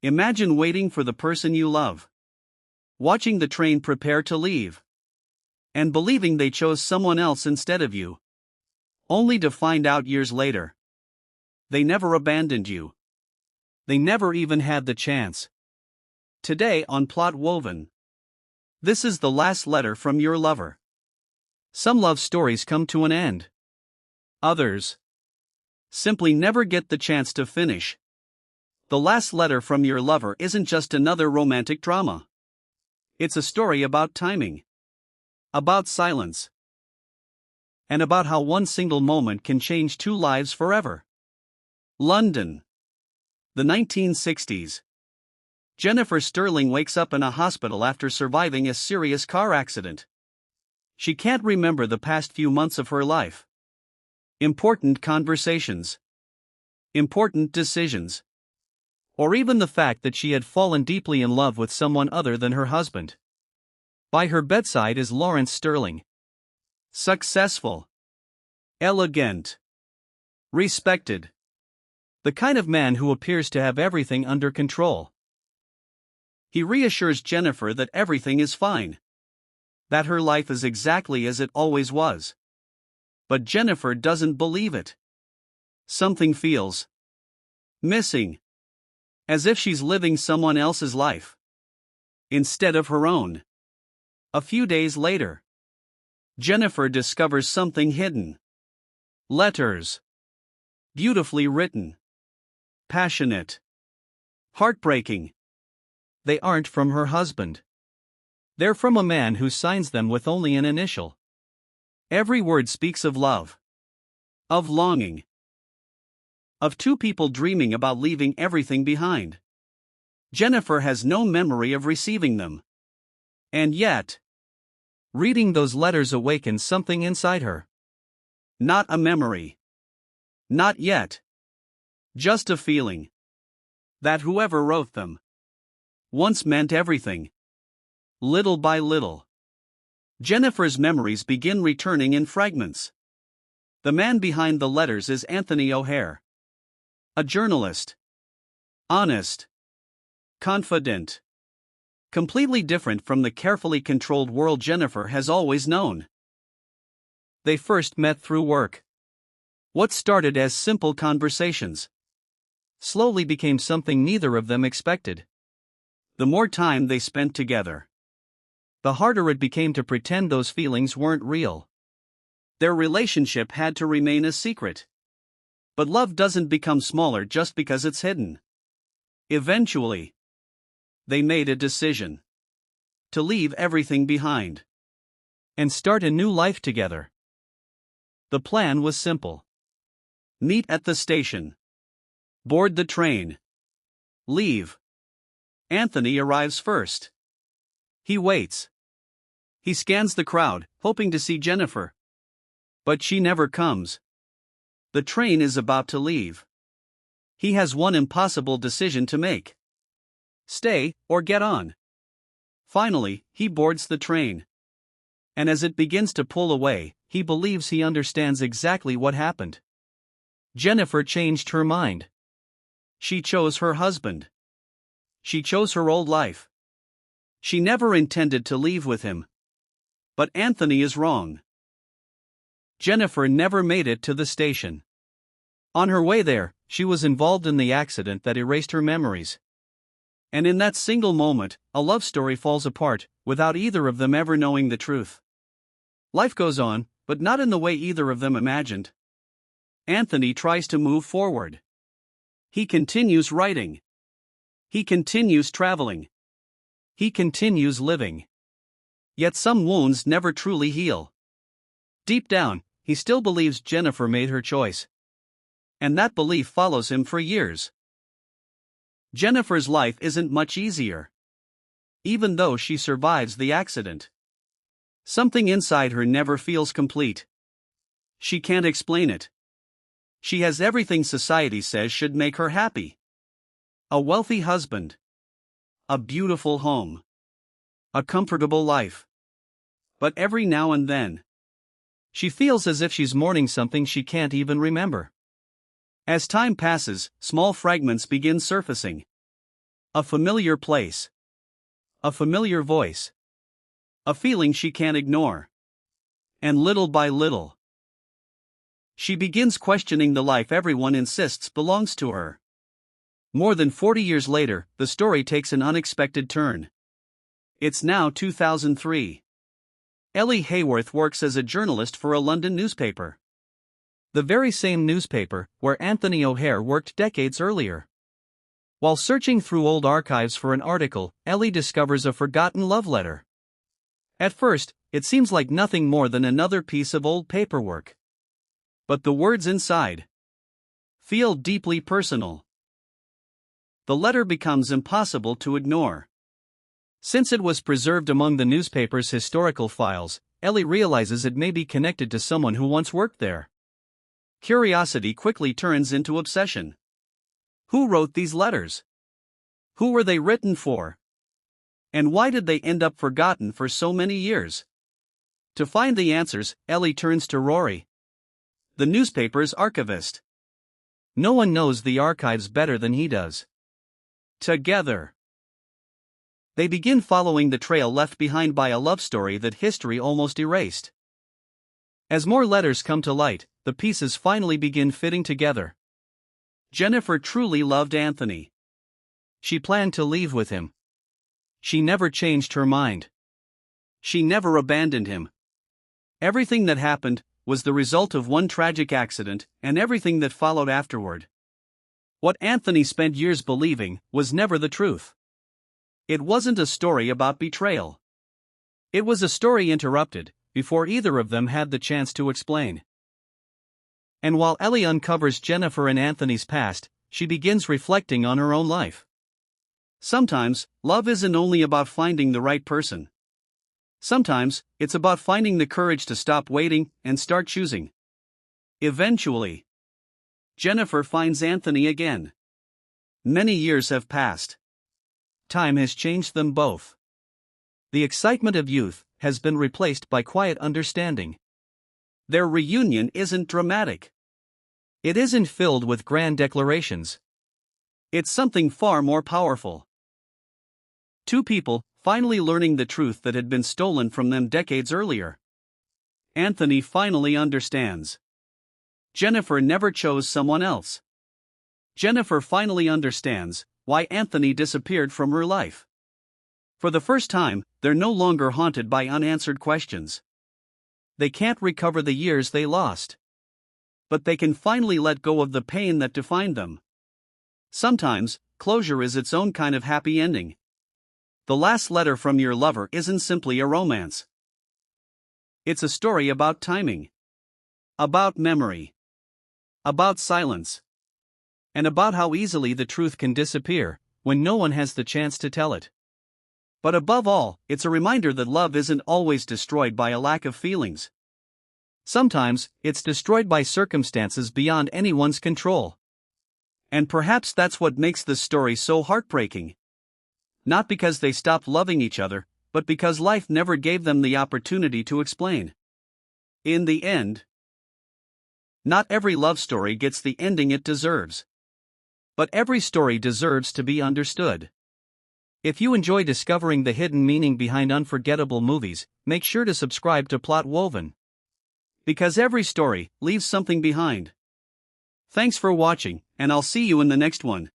Imagine waiting for the person you love, watching the train prepare to leave, and believing they chose someone else instead of you, only to find out years later they never abandoned you. They never even had the chance. Today on Plot Woven, this is the last letter from your lover. Some love stories come to an end. Others simply never get the chance to finish. The last letter from your lover isn't just another romantic drama. It's a story about timing, about silence, and about how one single moment can change two lives forever. London, the 1960s. Jennifer Stirling wakes up in a hospital after surviving a serious car accident. She can't remember the past few months of her life. Important conversations, important decisions, or even the fact that she had fallen deeply in love with someone other than her husband. By her bedside is Lawrence Stirling. Successful, elegant, respected. The kind of man who appears to have everything under control. He reassures Jennifer that everything is fine, that her life is exactly as it always was. But Jennifer doesn't believe it. Something feels missing, as if she's living someone else's life instead of her own. A few days later, Jennifer discovers something hidden. Letters. Beautifully written. Passionate. Heartbreaking. They aren't from her husband. They're from a man who signs them with only an initial. Every word speaks of love, of longing, of two people dreaming about leaving everything behind. Jennifer has no memory of receiving them. And yet, reading those letters awakens something inside her. Not a memory. Not yet. Just a feeling that whoever wrote them once meant everything. Little by little, Jennifer's memories begin returning in fragments. The man behind the letters is Anthony O'Hare. A journalist. Honest. Confident. Completely different from the carefully controlled world Jennifer has always known. They first met through work. What started as simple conversations slowly became something neither of them expected. The more time they spent together, the harder it became to pretend those feelings weren't real. Their relationship had to remain a secret. But love doesn't become smaller just because it's hidden. Eventually, they made a decision to leave everything behind and start a new life together. The plan was simple. Meet at the station. Board the train. Leave. Anthony arrives first. He waits. He scans the crowd, hoping to see Jennifer. But she never comes. The train is about to leave. He has one impossible decision to make. Stay, or get on. Finally, he boards the train. And as it begins to pull away, he believes he understands exactly what happened. Jennifer changed her mind. She chose her husband. She chose her old life. She never intended to leave with him. But Anthony is wrong. Jennifer never made it to the station. On her way there, she was involved in the accident that erased her memories. And in that single moment, a love story falls apart, without either of them ever knowing the truth. Life goes on, but not in the way either of them imagined. Anthony tries to move forward. He continues writing. He continues traveling. He continues living. Yet some wounds never truly heal. Deep down, he still believes Jennifer made her choice. And that belief follows him for years. Jennifer's life isn't much easier. Even though she survives the accident, something inside her never feels complete. She can't explain it. She has everything society says should make her happy. A wealthy husband. A beautiful home. A comfortable life. But every now and then, she feels as if she's mourning something she can't even remember. As time passes, small fragments begin surfacing. A familiar place. A familiar voice. A feeling she can't ignore. And little by little, she begins questioning the life everyone insists belongs to her. More than 40 years later, the story takes an unexpected turn. It's now 2003. Ellie Hayworth works as a journalist for a London newspaper. The very same newspaper where Anthony O'Hare worked decades earlier. While searching through old archives for an article, Ellie discovers a forgotten love letter. At first, it seems like nothing more than another piece of old paperwork. But the words inside feel deeply personal. The letter becomes impossible to ignore. Since it was preserved among the newspaper's historical files, Ellie realizes it may be connected to someone who once worked there. Curiosity quickly turns into obsession. Who wrote these letters? Who were they written for? And why did they end up forgotten for so many years? To find the answers, Ellie turns to Rory, the newspaper's archivist. No one knows the archives better than he does. Together, they begin following the trail left behind by a love story that history almost erased. As more letters come to light, the pieces finally begin fitting together. Jennifer truly loved Anthony. She planned to leave with him. She never changed her mind. She never abandoned him. Everything that happened was the result of one tragic accident, and everything that followed afterward. What Anthony spent years believing was never the truth. It wasn't a story about betrayal. It was a story interrupted before either of them had the chance to explain. And while Ellie uncovers Jennifer and Anthony's past, she begins reflecting on her own life. Sometimes, love isn't only about finding the right person. Sometimes, it's about finding the courage to stop waiting and start choosing. Eventually, Jennifer finds Anthony again. Many years have passed. Time has changed them both. The excitement of youth has been replaced by quiet understanding. Their reunion isn't dramatic. It isn't filled with grand declarations. It's something far more powerful. Two people finally learning the truth that had been stolen from them decades earlier. Anthony finally understands. Jennifer never chose someone else. Jennifer finally understands why Anthony disappeared from her life. For the first time, they're no longer haunted by unanswered questions. They can't recover the years they lost. But they can finally let go of the pain that defined them. Sometimes, closure is its own kind of happy ending. The last letter from your lover isn't simply a romance. It's a story about timing. About memory. About silence. And about how easily the truth can disappear when no one has the chance to tell it. But above all, it's a reminder that love isn't always destroyed by a lack of feelings. Sometimes, it's destroyed by circumstances beyond anyone's control. And perhaps that's what makes this story so heartbreaking. Not because they stopped loving each other, but because life never gave them the opportunity to explain. In the end, not every love story gets the ending it deserves. But every story deserves to be understood. If you enjoy discovering the hidden meaning behind unforgettable movies, make sure to subscribe to Plot Woven. Because every story leaves something behind. Thanks for watching, and I'll see you in the next one.